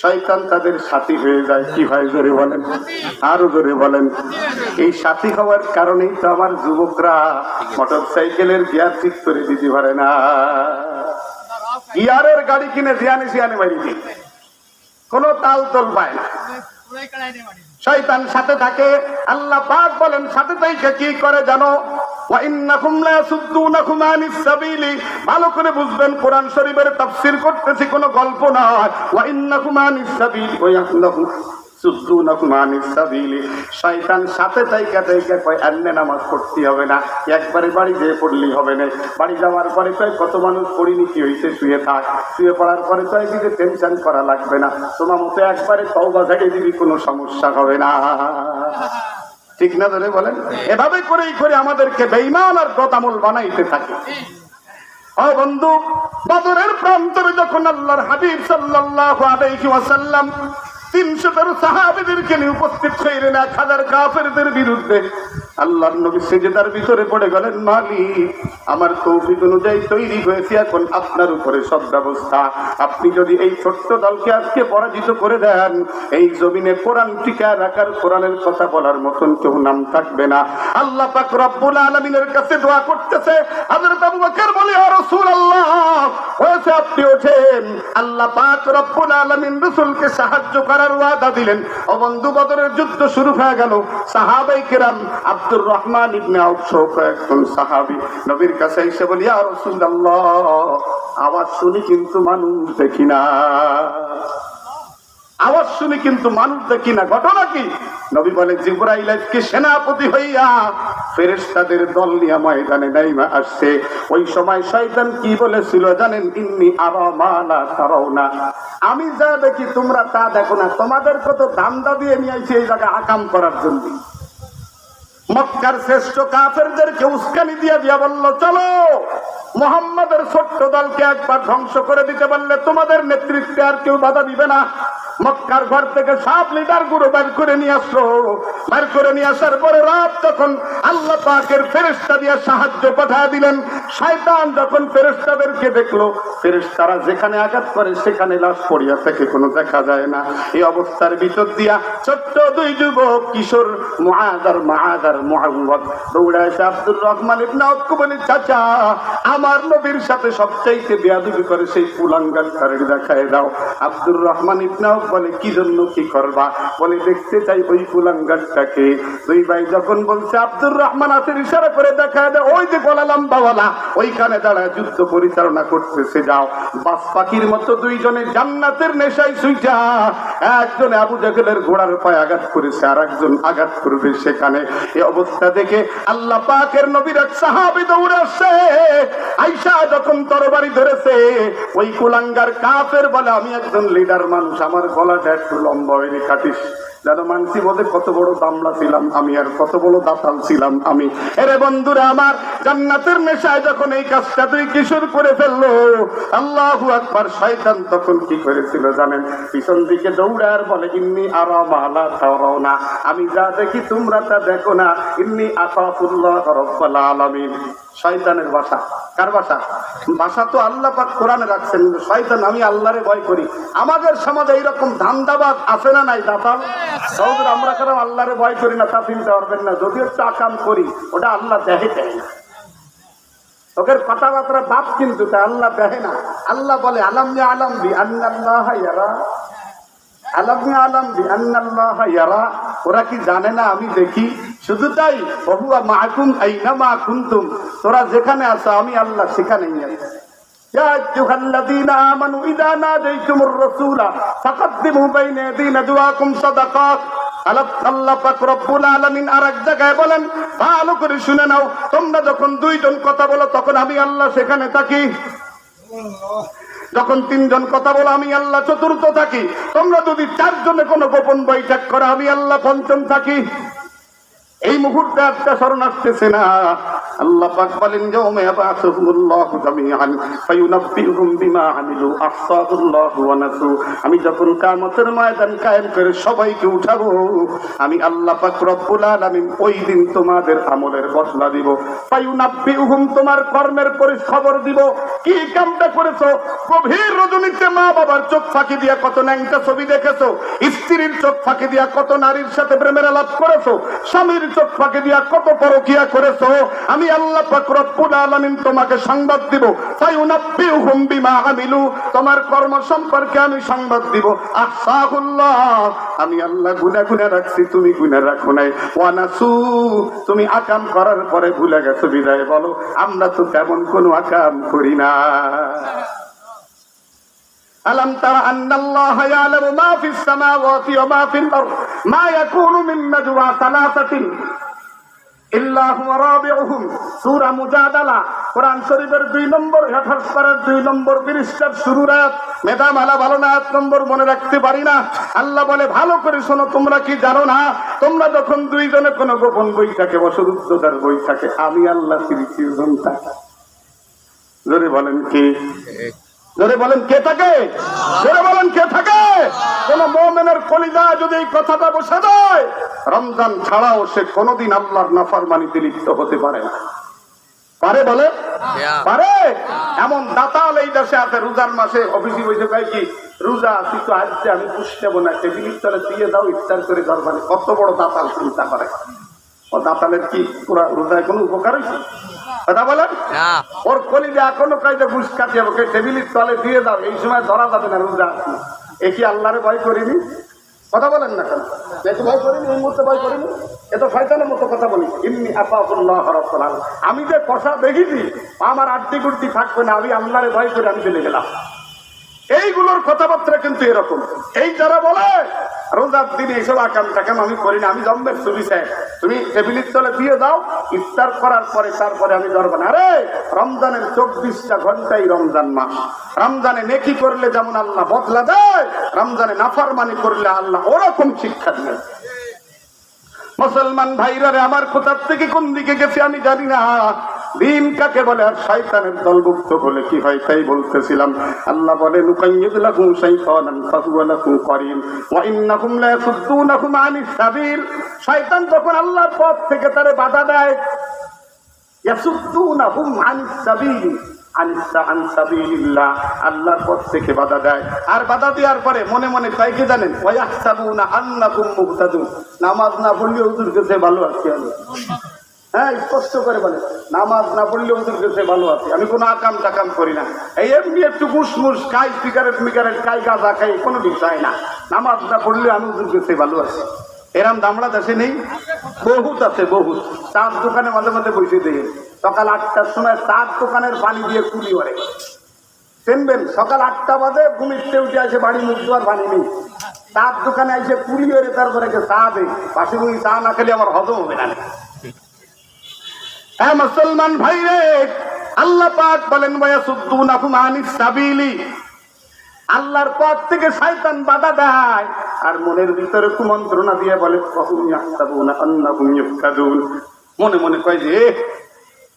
শয়তান তাদের সাথী হয়ে যায়। কি ভাই জোরে বলেন, আরো জোরে বলেন। এই সাথী হওয়ার কারণেই তো আমার যুবকরা মোটর সাইকেলের গিয়ার ঠিক করে দিতে পারে না। গিয়ারের গাড়ি কিনে জিয়ানি জিয়ানি বাড়িতে কোন তাল তোল পায় না। শয়তান সাথে থাকে। আল্লাহ পাক বলেন সাথে থেকে কি করে জানো? ভালো করে বুঝবেন, কোরআন শরীফের তাফসীর করতেছি, কোনো গল্প নয়। শয়তান সাথে কয় এমনি নামাজ পড়তে হবে না, একবারে বাড়ি যেয়ে পড়লেই হবে না। বাড়ি যাওয়ার পরে কয় কত মানুষ পড়িনি, কি হয়েছে, শুয়ে থাক। শুয়ে পড়ার পরে কয় দিকে টেনশন করা লাগবে না, তোমার মতো একবারে তওবা থেকে দিবি, কোনো সমস্যা হবে না। ঠিক না ধরে বলেন? এভাবে করেই করে আমাদেরকে বেঈমান আর গতামূল বানাইতে থাকে। ও বন্ধু, বদরের প্রান্তরে যখন আল্লাহর হাবিব সাল্লাল্লাহু আলাইহি ওয়াসাল্লাম 300 সাহাবীদেরকে নিয়ে উপস্থিত হইলেন 1000 কাফেরদের বিরুদ্ধে, আল্লাহর নবী সিজদার ভিতরে পড়ে গেলেন, মালিক আমার তৌফিক অনুযায়ী তৈরি হয়েছে, এখন আপনার উপরে সব ব্যবস্থা। আপনি যদি এই ছোট্ট দলকে আজকে পরাজিত করে দেন, এই জমিনে কোরআন টিকা রাখার, কোরআনের কথা বলার মতন কেউ নাম থাকবে না। আল্লাহ পাক রব্বুল আলামিনের কাছে দোয়া করতেছে। হযরত আবু বকর বলে, ইয়া রাসূলুল্লাহ, হয়েছে আপনি ওঠেন। আল্লাহ পাক রব্বুল আলামিন রাসূলকে সাহায্য করার ওয়াদা দিলেন। ও বন্ধু, বদরের যুদ্ধ শুরু হয়ে গেল। সাহাবায়ে কেরাম আব্দুর রহমান ইবনে আউফ একজন সাহাবী নবীর কাছে এসে বলি, ইয়া রাসূলুল্লাহ, আওয়াজ শুনি কিন্তু মানুষ দেখি না, আওয়াজ শুনি কিন্তু মানুষ দেখি না, ঘটনা কি? নবী বলে, জিবরাইল আজকে সেনাপতি হইয়া ফেরেশতাদের দল নিয়ে ময়দানে নাইমা আসছে। ওই সময় শয়তান কি বলেছিল জানেন? ইন্নী আরা মা লা তারাউনা, আমি যা দেখি তোমরা তা দেখো না। তোমাদের কত ধান্দা দিয়ে নিয়ে আইছে এই জায়গায় আকাম করার জন্য। মক্কার শ্রেষ্ঠ কাফেরদেরকে উস্কানি দিয়া বলল, চলো মুহাম্মাদের ছোট্ট দলকে একবার ধ্বংস করে দিতে পারলে তোমাদের নেতৃত্বে আর কেউ বাধা দিবে না। মক্কার ঘর থেকে সব লিডার গুলো বের করে নিয়ে আসলো। বের করে নিয়ে আসার পরে রাত তখন আল্লাহ পাকের ফেরেশতা দিয়ে সাহায্য পাঠিয়ে দিলেন। শয়তান যখন ফেরেশতাদেরকে দেখলো, ফেরেশতারা যেখানে আঘাত করে সেখানে লাশ পড়িয়া থেকে কোনো দেখা যায় না। এই অবস্থার ভিতর দিয়া ছোট্ট দুই যুবক কিশোর মুআদ আর মুআওয়াদ দৌড়ে এসে আব্দুর রহমান ইবনে আউফকে বলে, চাচা আমার নবীর সাথে সবচাইতে বেয়াদবি করে সেই কুলাঙ্গারটারে দেখায় দাও। আব্দুর রহমান ইবনে আউফ বলে, কি জন্য, কি করবা? বলে, দেখতে চাই ওই কুলাঙ্গারটাকে। দুই ভাই যখন বলছে, আব্দুর রহমান হাতের ইশারা করে দেখায় দেয়, ওই যে গলা লম্বাওয়ালা ওইখানে দাঁড়ায় যুদ্ধ পরিচালনা করতেছে, যাও। বাস পাখির মতো দুইজনে জান্নাতের নেশায় শুইটা, একজনে আবু জাহেলের ঘোড়ার পায়ে আঘাত করেছে, আর একজন আঘাত করবে সেখানে। এই অবস্থা দেখে আল্লাহ পাকের নবীর এক সাহাবী দৌড়ে আসছে। আয়েশা যখন তরবারি ধরেছে, ওই কুলাঙ্গার কাফের বলে, আমি একজন লিডার মানুষ, আমার গলাটা একটু লম্বা হয়নি, কাটিস যেন মানসি বোধে কত বড় দামড়া ছিলাম আমি, আর কত বড় দাতাল ছিলাম আমি। এরে বন্ধুরা আমার, জান্নাতের নেশায় যখন এই কাজটা তুই কিশোর করে ফেললো, আল্লাহু আকবার। শয়তান তখন কি করেছিল জানেন? পিছন দিকে দৌড়ে আর বলে, ইন্নী আরা মা লা তারাউনা, আমি যা দেখি তোমরা তা দেখো না। ইন্নী আখাফুল্লাহ রাব্বুল আলামিন। শয়তানের ভাষা। কার ভাষা? ভাষা তো আল্লাহ পাক কোরআনে রাখছেন। শয়তান, আমি আল্লাহরে ভয় করি। আমাদের সমাজে এইরকম ধান্দাবাদ আছে না নাই? দাতাল সৌদুর, আমরা কেন আল্লাহরে ভয় করি না তা চিন্তা করবেন না। যদিও চাকাম করি, ওটা আল্লাহ দেখে দেয় না। ওদের কথাবার্তা বাপ, কিন্তু তা আল্লাহ দেখে না। আল্লাহ বলে, আলাম আলাম বি আন্নাল্লাহ ইয়ারা, আলাম আলাম বি আন্নাল্লাহ ইয়ারা, ওরা কি জানে না আমি দেখি? শুধু তাই, ওহুয়া মাআকুম আইনামা কুনতুম, তোরা যেখানে আছো আমি আল্লাহ সেখানেই আছি। ইয়া আইয়ুহাল্লাযীনা আমানু ইযা নাদাইতুমুর রাসূলা ফাকদ্দিমু বাইনা ইয়াদি নাজওয়াকুম সাদাকাত। আল্লাহ পাক রব্বুল আলামিন আরেক জায়গায় বলেন, ভালো করে শুনে নাও, তোমরা যখন দুইজন কথা বলো তখন আমি আল্লাহ সেখানে থাকি। যখন তিনজন কথা বলো আমি আল্লাহ চতুর্থ থাকি। তোমরা যদি চারজনে কোনো গোপন বৈঠক করো আমি আল্লাহ পঞ্চম থাকি। এই মুহূর্তে একটা স্মরণ আসতেছে না। আল্লাহ পাক বলেন ইয়াউমা ইয়াবআসুহুমুল্লাহু জামিআন ফায়ুনাব্বিউহুম বিমা আমিলু আহসাহুল্লাহু ওয়া নাসু। আমি যখন কিয়ামতের ময়দান কায়েম করে সবাইকে উঠাবো, আমি আল্লাহ পাক রব্বুল আলামিন ওই দিন তোমাদের আমলের বদলা দিব। ফায়ুনাব্বিউহুম, তোমার কর্মের খবর দিব, কি কামটা করেছো। গভীর রজনীতে মা বাবার চোখ ফাঁকি দিয়া কত ন্যাংটা ছবি দেখেছো, স্ত্রীর চোখ ফাঁকি দিয়া কত নারীর সাথে প্রেমের আলাপ করেছো, স্বামীর চোখ ফাঁকি দিয়া কত পরকিয়া করেছো। আমি আল্লাহ পাক রব্বুল আলামিন তোমাকে সংবাদ দিব। ফায়ুনাব্বিউহুম বিমা আমিলু, তোমার কর্ম সম্পর্কে আমি সংবাদ দিব। আহসাহুল্লাহ, আমি আল্লাহ গুনাহ গুনাহ রাখছি, তুমি গুনাহ রাখো নাই। ওয়া নাসু, তুমি আকাম করার পরে ভুলে গেছো বিদায় বলো আমরা তো তেমন কোনো আকাম করি না। ألم تر أن الله يعلم ما في السماوات وما في الأرض ما يكون من نجوى ثلاثة إلا هو رابعهم। সূরা মুজাদালা কোরআন শরীফের 2 নম্বর 28 পারার 2 নম্বর পৃষ্ঠার শুরুর আয়াত। মেধামালা ভালো না, আয়াত নম্বর মনে রাখতে পারি না। আল্লাহ বলে ভালো করে শোনো, তোমরা কি জানো না, তোমরা যখন দুইজনে কোনো গোপন বৈঠকে বসুদ্ধতার বৈঠকে আমি আল্লাহ তৃতীয়জন থাকি। জোরে বলেন কি? জোরে বলেন কে থাকে? জোরে বলেন কে থাকে? কোন মুমিনের কলিজা যদি এই কথাটা বসে দেয়, রমজান ছাড়াও সে কোনোদিন আল্লাহর নাফরমানিতে লিপ্ত হতে পারে না। পারে? বলে পারে। এমন দাতাল এই দেশে আছে, রোজার মাসে অফিসে বসে কয় কি রোজা তুই তো আসছে, আমি পুষতে না, টেবিলের তলে দিয়ে দাও ইফতার করে ধরবানি। কত বড় দাতাল চিন্তা করে। ও দাতালের কি পুরা রোজায় কোনো উপকার হয়েছে? কথা বলেন। ওর কলিজা এখনো কাজে ঘুষ কাটিয়ে ওকে টেবিলের তলে দিয়ে দাও, এই সময় ধরা যাবে না রোজা আছে। এ কি আল্লাহরে ভয় করিনি? কথা বলেন না কেন? একটু ভয় করিনি, এই মুহূর্তে ভয় করিনি। এ তো শয়তানের মতো কথা বলি। ইন্নী আফাকুল্লাহ রাব্বুল আলামিন, আমি যে কষা দেখেছি আমার আড্ডি গুড্ডি থাকবে না, আমি আল্লাহরে ভয় করে আমি চলে গেলাম। এইগুলোর কথাবার্তা কিন্তু এরকম। এই যারা বলে রোজার দিনে এইসব আকাম টাকাম আমি করি না, আমি জম্বের ছবি চাই, তুমি টেবিলের তলে দিয়ে দাও ইফতার করার পরে, তারপরে আমি ধরবো না। আরে রমজানের 24টা ঘন্টাই রমজান মাস। রমজানে নেকি করলে যেমন আল্লাহ বদলা দেয়, রমজানে নাফরমানি করলে আল্লাহ ওরকম শিক্ষা দিয়ে। মুসলমান ভাইরা রে, আমার কোথার থেকে কোন দিকে গেছে আমি জানি না। দিন কাকে বলে আর শয়তানের দলভুক্ত বলে কি হয় তাই বলতেছিলাম। আল্লাহ বলে নুকাইয়িদ লাকুম শাইতানান ফাহুয়া লাকুম করিন ওয়া ইন্নাকুম লা ইয়াসুদ্দুনাকুম আনিস সাবিল। শয়তান যখন আল্লাহর পথ থেকে তারে বাধা দেয়, ইয়াসুদ্দুনাহুম আনিস সাবিল, আন সাবিলিল্লাহ, আল্লাহর পথ থেকে বাধা দেয়। আর বাধা দেওয়ার পরে মনে মনে কয় কি জানেন? ওয়া ইয়াহসাবুনা আন্নাকুম মুহতাদুন। নামাজ না পড়লে হুজুর কাছে ভালো আছি আমি। হ্যাঁ, স্পষ্ট করে বলে নামাজ না পড়লে হুজুর কাছে ভালো আছি, আমি কোনো আকাম টাকাম করি না। এই এমনি একটু ঘুষমুস খাই, সিগারেট মিগারেট খাই, গাঁজা খাই, কোনো বিষয় না। নামাজ না পড়লে আমি হুজুর কাছে ভালো আছি। এরম দামড়া দেশে নেই? বহুত আছে, বহুত। চার দোকানে মাঝে মাঝে বসে দিয়ে সকাল 8টার সময় চার দোকানের পানি দিয়ে কুলি করে চিনবেন। সকাল 8টা বাজে ঘুমিতে উঠে আসে, বাড়ি মুখ দেওয়ার পানি নেই, চার দোকানে এসে কুলি করে তারপরে চা দেয়। পাশে বই চা না খেলে আমার হজম হবে না। হ্যাঁ মুসলমান ভাই রে, আল্লাহ পাক বলেন ওয়ায়াসুদ্দুনাহুম আনিস সাবিলি, আল্লাহর পথ থেকে শয়তান বাধা দেয় আর মনের ভিতরে কুমন্ত্রণা দিয়ে বলে ফাহুম ইয়াহসাবুনা আন্নাহুম ইফতাদুন। মনে মনে কয় যে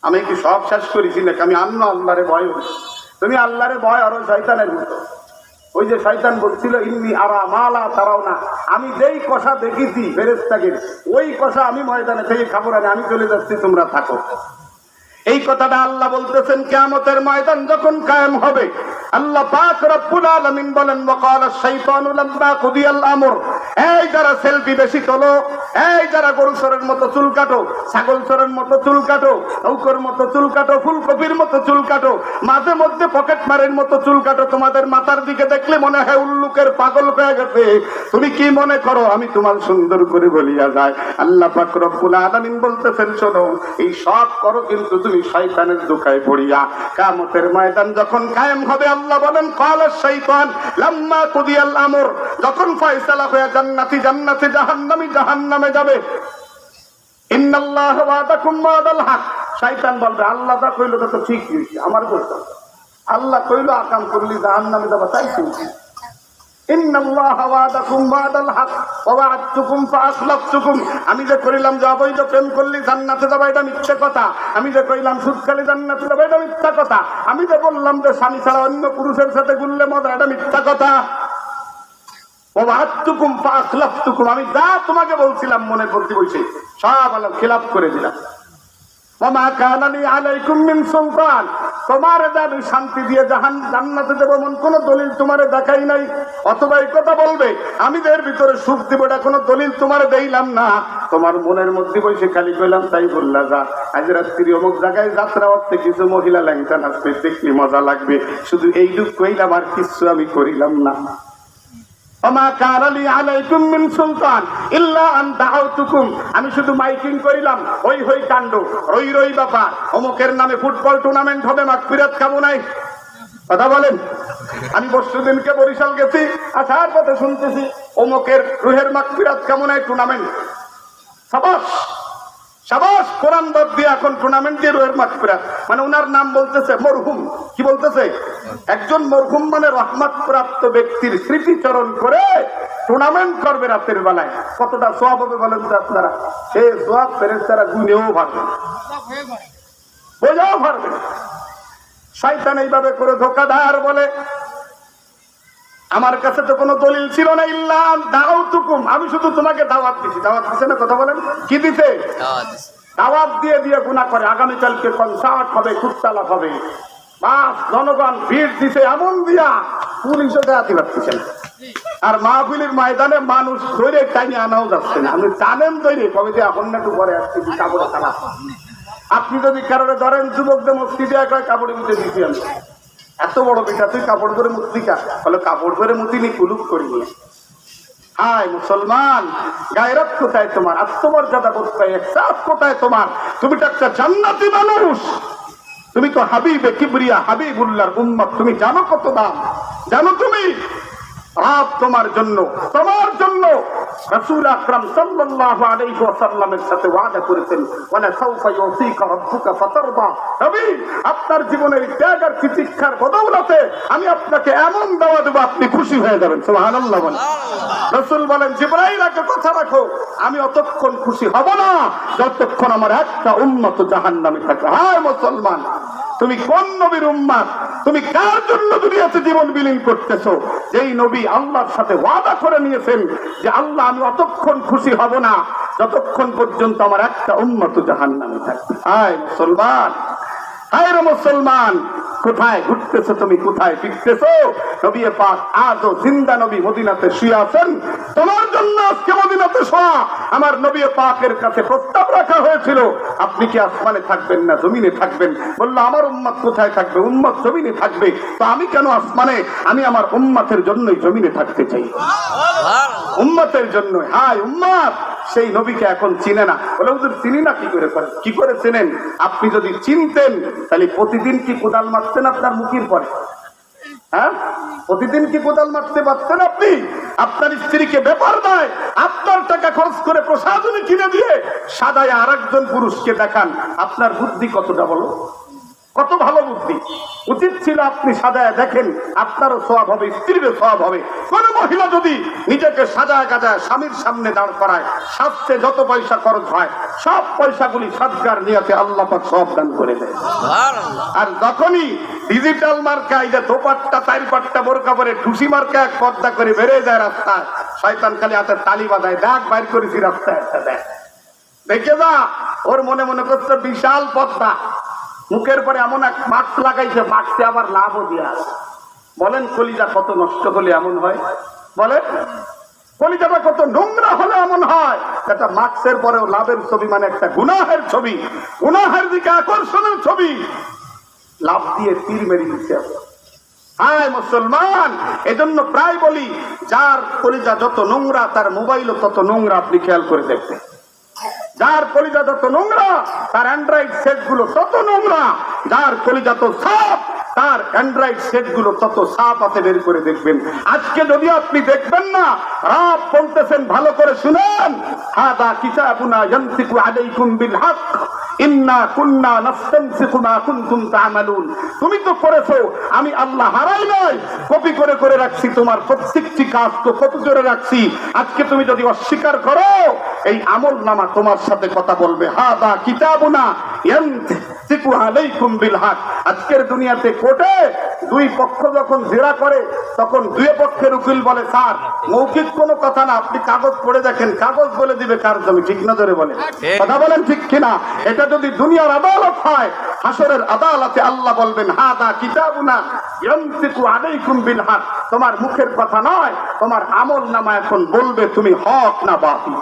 আমি কি সব শেষ করেছি নাকি, আমি আল্লাহরে ভয় হই। তুমি আল্লাহরে ভয় আর শয়তানের মতো। ওই যে শয়তান বলছিল ইন্নী আরা মা লা তারাউনা, আমি যেই কষা দেখেছি ফেরেশতাকে ওই কষা আমি ময়দানে থেকে খাবো না, আমি চলে যাচ্ছি, তোমরা থাকো। এই কথাটা আল্লাহ বলতেছেন কিয়ামতের ময়দান যখন কায়েম হবে। আল্লাহ পাক রব্বুল আলামিন বলেন ওয়াকালা শাইতানু লাম্মা কুদিয়াল আমর, এই যারা সেলফি বেশি তোলো, এই যারা গরু চরের মতো চুল কাটো, ছাগল চরের মতো চুল কাটো, নৌকর মতো চুল কাটো, ফুলকপির মতো চুল কাটো, মাঝে মধ্যে পকেট মারের মতো চুল কাটো, তোমাদের মাথার দিকে দেখলে মনে হয় উল্লুকের পাগল হয়ে গেছে। তুমি কি মনে করো আমি তোমার সুন্দর করে বলিয়া যায়? আল্লাহ পাক রব্বুল আলামিন বলতেছেন শোনো, এই সব করো কিন্তু তুমি শয়তানের ধোঁকায় পড়িয়া। কিয়ামতের ময়দান যখন কায়েম হবে, আল্লাহ বলেন ক্বালা শাইতান লাম্মা কুদিয়াল আমর, যখন ফয়সালা হয়ে জান্নাতি জান্নাতে, জাহান্নামী জাহান্নামে যাবে, ইন্নাল্লাহা ওয়াদাকুম ওয়াদাল হক, শয়তান বলবে আল্লাহ যা কইলো তা তো ঠিকই হইছে, আমার বলতো আল্লাহ কইলো আকাম করলি জাহান্নামে যাবা, তাই শুনছি। ইন্নাল্লাহা ওয়াদাকুম ওয়াদাল হক ওয়া ওয়া'আদতুকুম ফাআখলাফতুকুম। আমি যে কইলাম যে অবৈধ প্রেম করলে জান্নাতে যাবে এটা মিথ্যা কথা, আমি যে কইলাম সুদ খেলে জান্নাতে যাবে এটা মিথ্যা কথা, আমি যে বললাম যে স্বামী ছাড়া অন্য পুরুষের সাথে ঘুরলে মজা এটা মিথ্যা কথা। ওয়া ওয়া'আদতুকুম ফাআখলাফতুকুম, আমি যা তোমাকে বলছিলাম মনে করতে বসে সব আলাদা খিলাফ করে দিলাম। ওমা কানা লি আলাইকুম মিন সুলতান, তোমারে আমি শান্তি দিয়ে জান্নাতে দেব এমন কোন দলিল তোমারে দেখাই নাই। অথবা এই কথা বলবে আমি এর ভিতরে সুখ দিব, এটা কোনো দলিল তোমারে দেইলাম না। তোমার মনের মধ্যে বসে খালি কইলাম তাই বললা যা, আজ রাত্রি অমুক জায়গায় যাত্রা করতে কিছু মহিলা ল্যাংটা নাচবে, দেখলে মজা লাগবে, শুধু এইটুক কইলাম, আর কিছু আমি করিলাম না। ওমা কানা লি আলাইকুম মিন সুলতান ইল্লা আন দাআউতুকুম, আমি শুধু মাইকিং করিলাম, হই হই কাণ্ড, রই রই ব্যাপার, অমুকের নামে ফুটবল টুর্নামেন্ট হবে, মাগফিরাত কামো নাই। কথা বলেন। আমি পরশুদিনকে বরিশাল গেছি, আসার পথে শুনতেছি অমুকের রুহের মাগফিরাত কামনায় টুর্নামেন্ট। সাবাস সাবাস, কোরআন বাদ দিয়ে এখন টুর্নামেন্ট দিয়ে রুহের মাগফিরাত, মানে ওনার নাম বলতেছে মরহুম। কি বলতেছে? একজন মরহুম মানে রহমত প্রাপ্ত ব্যক্তির স্মৃতিচরণ করে টুর্নামেন্ট করবে রাতের বেলায়। কতটা সওয়াব হবে বলেন তো আপনারা? এই সওয়াব ফেরেশতারা গুনেও পারবে, বোঝাও পারবে। শয়তান এইভাবে করে ধোঁকা দেয় আর বলে আমার কাছে তো কোনো দলিল ছিল না, ইল্লা দাউতুকুম, আমি শুধু তোমাকে দাওয়াত দিছি। দাওয়াত দিছে না? কথা বলেন। কি দিছে? দাওয়াত দিয়ে দিয়ে গুনাহ করে। আগামীকালকে কনসার্ট হবে, কুত্তালাপ হবে, বাস জনগণ ভিড় দিছে এমন দিয়া পুলিশও দেখাতে পারতেছে না। আর মাহফিলের ময়দানে মানুষ ধরে টাইনে আনাও যাচ্ছে না। আপনি জানেন তৈরি কবে যে এখন না একটু পরে আসছে কাপড় খারাপ। আপনি যদি কারণে ধরেন যুবকদের মুক্তি দেওয়া কয় কাপড়ের মধ্যে দিচ্ছি আমি, এত বড় পিঠা তুই কাপড় করে মুক্তিকা, বলে কাপড় করে মুতিনি, কুলুপ করিনি। হায় মুসলমান, গায়রত কোথায় তোমার? আত্মমর্যাদা কোথায়? ইহসাস কোথায় তোমার? তুমি তো একটা জান্নাতি মানুষ, তুমি তো হাবিবে কিবরিয়া হাবিবুল্লাহর উম্মত। তুমি জানো কত দাম? জানো তুমি? রাত তোমার জন্য, তোমার জন্য রাসূল আকরাম সাল্লাল্লাহু আলাইহি ওয়াসাল্লামের সাথে ওয়াদা করেছেন, ওয়ালা সাউফা ইউতিকা রাব্বুকা ফাতারদা। নবী, আপনার জীবনের ত্যাগ আর তিতিক্ষার বদৌলতে আমি আপনাকে এমন দাওয়া দেব আপনি খুশি হয়ে যাবেন। সুবহানাল্লাহ বলেন। রাসূল বলেন, জিবরাইল আগে কথা রাখো, আমি অতক্ষণ খুশি হব না যতক্ষণ আমার একটা উম্মত জাহান্নামে থাকে। হায় মুসলমান, তুমি কোন নবীর উম্মত? তুমি কার জন্য দুনিয়াতে জীবন বিলীন করতেছো? যেই নবী আল্লাহর সাথে ওয়াদা করে নিয়েছেন যে আল্লাহ আমি অতক্ষণ খুশি হব না যতক্ষণ পর্যন্ত আমার একটা উম্মত জাহান্নামে থাকবে। হায় মুসলমান, হায় রে মুসলমান, কোথায় ঘুরতেছো তুমি? কোথায় ফিরতেছো? নবী পাক আজও জিন্দা নবী মদিনাতে শুয়ে আছেন। তোমার জন্য আজকে মদিনাতে শোয়া আমার নবী পাকের কাছে প্রস্তাব রাখা হয়েছিল, আপনি কি আসমানে থাকবেন না জমিনে থাকবেন? বললো আমার উম্মত কোথায় থাকবে? উম্মত জমিনে থাকবে। তো আমি কেন আসমানে? আমি আমার উম্মতের জন্যই জমিনে থাকতে চাই, উম্মতের জন্য। হায় উম্মত, সেই নবীকে এখন চিনে না। বলে হুজুর চিনি না। কি করে চেনেন? আপনি যদি চিনতেন তাহলে প্রতিদিন কি কোদাল মারতেন আপনার মুখের পরে? হ্যাঁ, প্রতিদিন কি কোদাল মারতে পারতেন আপনি? আপনার স্ত্রীকে ব্যাপার নয়, আপনার টাকা খরচ করে প্রসাধনী কিনে দিয়ে সাদায় আর একজন পুরুষকে দেখান। আপনার বুদ্ধি কতটা বলো? কত ভালো বুদ্ধি! উচিত ছিল আপনি সাজায় দেখেন, আপনারও সওয়াব হবে, স্ত্রীরও সওয়াব হবে। কোন মহিলা যদি নিজেকে সাজায় গাজায় স্বামীর সামনে দাঁড় করায়, স্বাস্থ্যে যত পয়সা খরচ হয় সব পয়সাগুলি সদকার নিয়তে আল্লাহ পাক সওয়াব দান করে দেয়। আর যখনই ডিজিটাল মার্কা, এই যে দোপাট্টা চারপাট্টা বোরকা পরে ঠুসি মার্কা এক পর্দা করে বেড়ে যায় রাস্তায়, শয়তান খালি হাতে তালি বাজায়, ডাক বাইর করেছি রাস্তায় একটা দেখ, দেখে যা। ওর মনে মনে করছে বিশাল পর্দা, মুখের পরে এমন এক মাস্ক লাগাইছে, মাস্কে আবার লাভও দিয়া। বলেন কলিজা কত নষ্ট হলে এমন হয়? বলেন কলিজাটা কত নোংরা হলে এমন হয়? একটা মাস্কের পরেও লাভের ছবি, মানে একটা গুনাহের ছবি, গুনাহের দিকে আকর্ষণের ছবি, লাভ দিয়ে তীর মেরে দিচ্ছে। হায় মুসলমান, এজন্য প্রায় বলি যার কলিজা যত নোংরা তার মোবাইলও তত নোংরা। আপনি খেয়াল করে দেখবেন, যার কলিজা যত নোংরা তার অ্যান্ড্রয়েড সেট গুলো তত নোংরা। যার কলিজা তো সাফ তার অ্যান্ড্রয়েড সেট গুলো তত সাফ আছে, বের করে দেখবেন। আজকে যদি আপনি দেখবেন না, রব বলতেছেন ভালো করে শুনেন, হাদা কিতাবুনা ইয়ানতিকু আলাইকুম বিল হক ইন্না কুন্না নাস্তানসিকু মা কুনতুম তা'মালুন। তুমি তো করেছো, আমি আল্লাহ হারাই নাই, কপি করে করে রাখছি, তোমার প্রত্যেকটি কাজ তো কত জোরে রাখছি। আজকে তুমি যদি অস্বীকার করো, এই আমল নামা তোমার সাথে কথা বলবে। হাদা কিতাবুনা ইয়ানতিকু আলাইকুম বিল হক। আজকের দুনিয়াতে কোর্টে দুই পক্ষ যখন জেরা করে, তখন দুই পক্ষের উকিল বলে, স্যার মৌখিক কোনো কথা না, আপনি কাগজ পড়ে দেখেন, কাগজ বলে দিবে কার জমি। ঠিক না জোরে বলে? কথা বলেন ঠিক কিনা? এটা যদি দুনিয়ার আদালত হয়, হাসরের আদালতে আল্লাহ বলবেন, হাদা কিতাবুনা ইয়ানতিকু আলাইকুম বিল হক। তোমার মুখের কথা নয়, তোমার আমল নামা এখন বলবে তুমি হক না বাতিল।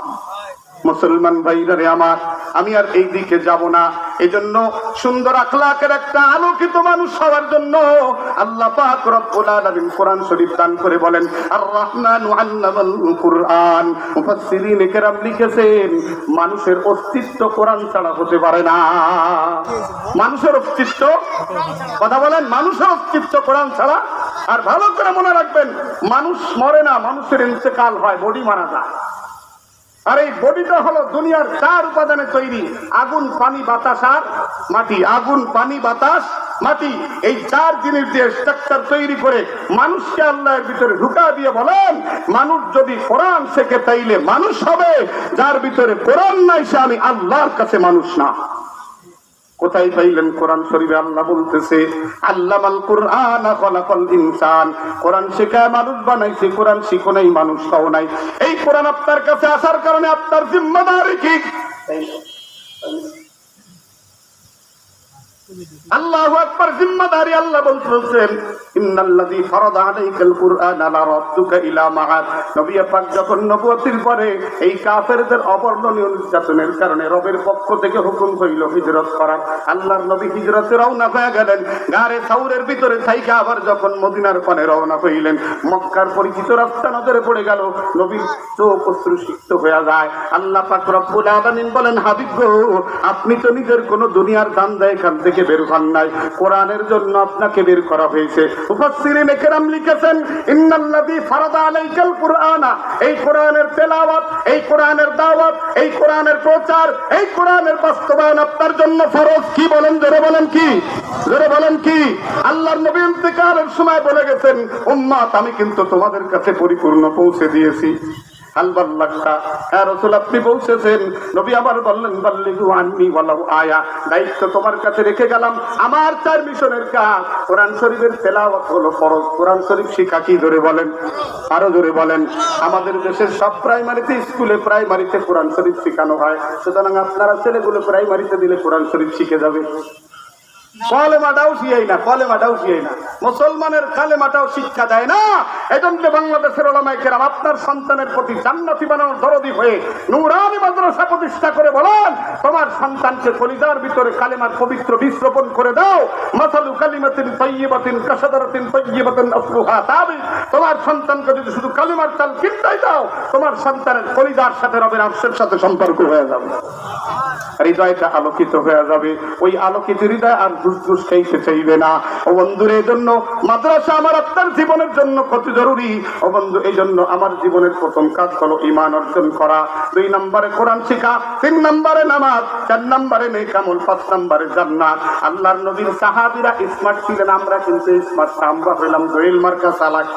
মুসলমান ভাইরা রে আমার, আমি আর এই দিকে যাব না। এজন্য সুন্দর আখলাকের একটা আলোকিত মানুষ হওয়ার জন্য আল্লাহ পাক রব্বুল আলামিন কোরআন শরীফ দান করে বলেন, আর রহমানু আল্লামাল কুরআন। মুফাসসিরিন কেরাম লিখেছেন, মানুষের অস্তিত্ব কোরআন ছাড়া হতে পারে না। মানুষের অস্তিত্ব, কথা বলেন, মানুষের অস্তিত্ব কোরআন ছাড়া। আর ভালো করে মনে রাখবেন, মানুষ মরে না, মানুষের ইন্তেকাল হয়, বডি মারা যায়। আর এই বডিটা হলো দুনিয়ার 4 উপাদানে তৈরি: আগুন, পানি, বাতাস আর মাটি। আগুন, পানি, বাতাস, মাটি, এই 4 জিনিস দিয়ে স্ট্রাকচার তৈরি করে মানুষকে আল্লাহর ভিতরে ঢুকা দিয়ে বলেন, মানুষ যদি কোরআন শেখে তাইলে মানুষ হবে, যার ভিতরে কোরআন নাই সে আমি আল্লাহর কাছে মানুষ না। কোথায় পাইলেন? কোরআন শরীফে আল্লাহ বলতেছে, আল্লামাল কুরআন খালাকাল ইনসান। কোরআন শেখায় মানুষ বানাইছে, কোরআন শিখো নাই, মানুষ হও নাই। এই কোরআন আপনার কাছে আসার কারণে আপনার জিম্মাদারি কি? আল্লাহু আকবার, জিম্মাদারি। আল্লাহ বলতেছেন, ইন্নাল্লাযী ফারাদা আলাইকাল কুরআনা লারাদ্দুকা ইলা মাআদ। নবী পাক যখন নবুয়তির পরে এই কাফেরদের অবর্ণনীয় নির্যাতনের কারণে রবের পক্ষ থেকে হুকুম হইল হিজরত করার। আল্লাহর নবী হিজরতে রওনা হয়ে গেলেন। গারে সাউরের ভিতরে থাইকা আবার যখন মদিনার পানে রওনা হইলেন, মক্কার পরিচিত রাস্তা নজরে পড়ে গেল। নবীর চোখ অশ্রুসিক্ত হয়ে যায়। আল্লাহ পাক রব্বুল আলামিন বলেন, হাবিব গো, আপনি তো নিজের কোন দুনিয়ার দান্দা এখান থেকে বের হন নাই, কোরআনের জন্য আপনাকে বের করা হয়েছে। মুফাসসিরিন কেরাম লিখেছেন, ইন্নাল্লাযী ফারাদা আলাইকাল কুরআনা, এই কোরআনের তেলাওয়াত, এই কোরআনের দাওয়াত, এই কোরআনের প্রচার, এই কোরআনের বাস্তবায়ন আপনার জন্য ফরজ। কি বলেন? জোরে বলেন কি? জোরে বলেন কি? আল্লাহর নবী ইন্তেকালের সময় বলে গেছেন, উম্মত আমি কিন্তু তোমাদের কাছে পরিপূর্ণ পৌঁছে দিয়েছি। আপনি পৌঁছেছেন। নবী আবার বললেন, বাল্লিগু আন্নী ওয়ালাউ আয়া, দায়িত্ব তোমার কাছে রেখে গেলাম। আমার 4 মিশনের কাজ। কোরআন শরীফের তেলাওয়াত হলো ফরজ। কোরআন শরীফ শিক্ষা কি? জোরে বলেন, আরো জোরে বলেন। আমাদের দেশের সব প্রাইমারিতে, স্কুলে প্রাইমারিতে কোরআন শরীফ শেখানো হয়। সুতরাং আপনারা ছেলেগুলো প্রাইমারিতে দিলে কোরআন শরীফ শিখে যাবে। কলেমাটাও শিখাই না, কলেমাটাও শিখাই না। মুসলমানের কালেমাটাও শিক্ষা দেয় না। এজন্য বাংলাদেশের উলামায়ে কেরাম আপনার সন্তানের প্রতি জান্নাতি বানানোর দরদি হয়ে নূরানি মাদ্রাসা প্রতিষ্ঠা করে বলেন, তোমার সন্তানকে কলিজার ভিতরে কালেমার পবিত্র বীজ রোপণ করে দাও। মাসালু কালিমাতিন তাইয়্যিবাতিন কাশাদারাতিন তাইয়্যিবাতিন আসলুহা তাবিত। তোমার সন্তানকে যদি শুধু কালিমার চাল কিনতেই দাও, তোমার সন্তানের কলিজার সাথে রবের আরশের সাথে সম্পর্ক হয়ে যাবে, হৃদয়টা আলোকিত হয়ে যাবে। ওই আলোকিত হৃদয় আর ঘুষ খাইতে চাইবে না। ও বন্ধুরে, এই জন্য মাদ্রাসা আমার আপনার জীবনের জন্য কত জরুরি। ও বন্ধু, এই জন্য আমার জীবনের প্রথম কাজ হলো ঈমান অর্জন করা। 2 নম্বরে কোরআন শিখা, 3 নম্বরে নামাজ, 4 নম্বরে নেক আমল, 5 নম্বরে জান্নাত। আল্লাহর নবীর সাহাবীরা স্মার্ট ছিলেন, আমরা কিন্তু স্মার্ট না। আমরা হইলাম দোয়েল মার্কা চালাক,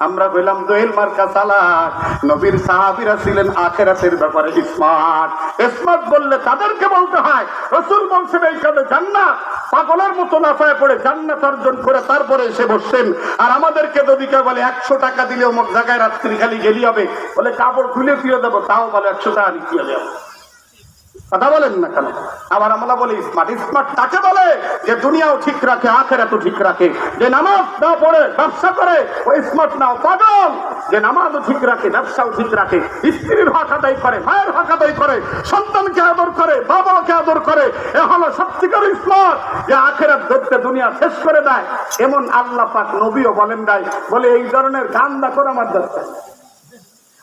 আমরা হইলাম দোয়েল মার্কা চালাক। নবীর সাহাবীরা ছিলেন আখিরাতের ব্যাপারে স্মার্ট। স্মার্ট বললে তাদেরকে বলতে হয়, রাসূল বলছেন এই কাজে জান্নাত, পাগলের মতো লাফায় পড়ে জান্নাত অর্জন করে তারপরে এসে বসছেন। আর আমাদেরকে যদি কেউ বলে 100 টাকা দিলে অমুক জায়গায় রাত্রি খালি গেলি হবে, বলে কাপড় খুলে ফিরে দেবো, তাও বলে 100 টাকা নিতে হবে। কথা বলেন না কেন? আবার আমরা বলি স্মার্ট। স্মার্ট তাকে বলে যে দুনিয়াও ঠিক রাখে, আখিরাতও ঠিক রাখে। যে নামাজ না পড়ে ব্যবসা করে, ওই স্মার্ট নাও। পাগল যে নামাজও ঠিক রাখে, ব্যবসাও ঠিক রাখে, স্ত্রীর হক আদায় করে, মায়ের হক আদায় করে, সন্তানকে আদর করে, বাবাকে আদর করে, এ হলো সত্যিকার স্মার্ট। যে আখিরাত ধরতে দুনিয়া শেষ করে দেয়, এমন আল্লাহ পাক নবীও বলেন নাই। বলে এই ধরনের গান্দা করে আমার দরকার।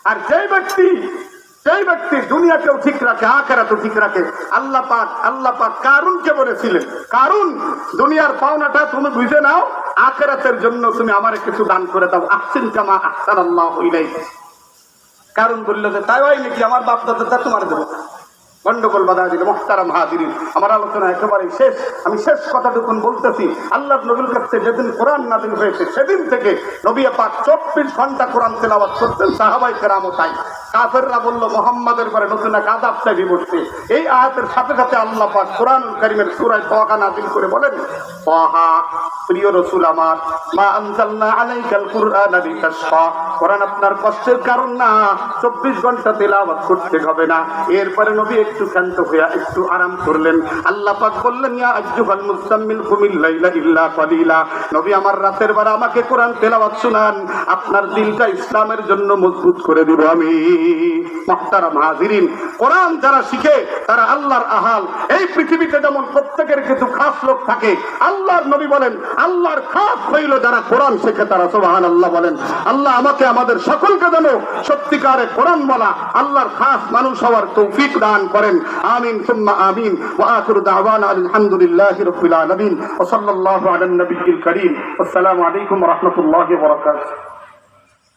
আর যেই ব্যক্তি দুনিয়াকেও ঠিক রাখে, আখিরাতও ঠিক রাখে, আল্লাহ পাক কারুনকে বলেছিলেন, কারুন দুনিয়ার পাওনাটা তুমি বুঝে নাও, আখিরাতের জন্য তুমি আমারে কিছু দান করে দাও। আহসিন কামা আহসানাল্লাহু ইলাইক। কারুন বলল যে তাই হয় নাকি, আমার বাপ দাদা তোমার দেবো। গন্ডগোল বাধা দিল। মুহতারাম হাজিরিন, আমার আলোচনা একেবারে শেষ। আমি শেষ কথাটুকুন বলতেছি, আল্লাহর নবীর কাছে যেদিন কোরআন নাযিল হয়েছে সেদিন থেকে নবী পাক 24 ঘন্টা কোরআন তেলাওয়াত করতেন, সাহাবায়ে কেরামও তাই। কাফেররা বলল মুহাম্মাদের পরে নতুন এক আযাব চাবি পড়ছে। এই আয়াতের সাথে সাথে আল্লাহ পাক কোরআনুল কারীমের সূরা তাহা নাযিল করে বলেন, তাহা প্রিয় রাসূল আমার, মা আনজালনা আলাইকাল কুরআনা লিতাশকা, কোরআন আপনার কষ্টের কারণ না, 24 ঘন্টা তেলাওয়াত করতে হবে না। এরপরে নবী একটু শান্ত হয়ে একটু আরাম করলেন। আল্লাহ পাক বললেন, ইয়া আইয়ুহাল মুযাম্মিল কুমিল লাইলা ইল্লা কালিলা, নবী আমার রাতের বেলা আমাকে কোরআন তেলাওয়াত শুনান, আপনার দিলটা ইসলামের জন্য মজবুত করে দিব আমি। মুহতারাম হাজিরিন, কোরআন যারা শিখে তারা আল্লাহর আহাল। এই পৃথিবীতে যেমন প্রত্যেকের কিছু খাস লোক থাকে, আল্লাহর নবী বলেন আল্লাহর খাস হইল যারা কোরআন শেখে তারা। সুবহানাল্লাহ বলেন। আল্লাহ আমাকে আমাদের সকলকে যেন সত্যিকারে কোরআন বলা আল্লাহর খাস মানুষ হওয়ার তৌফিক দান করেন। আমিন সুম্মা আমিন। ওয়া আখিরু দাওয়ানা আলহামদুলিল্লাহি রাব্বিল আলামিন ওয়া সাল্লাল্লাহু আলা নবিয়্যিল কারীম। আসসালামু আলাইকুম ওয়া রাহমাতুল্লাহি ওয়া বারাকাতুহু।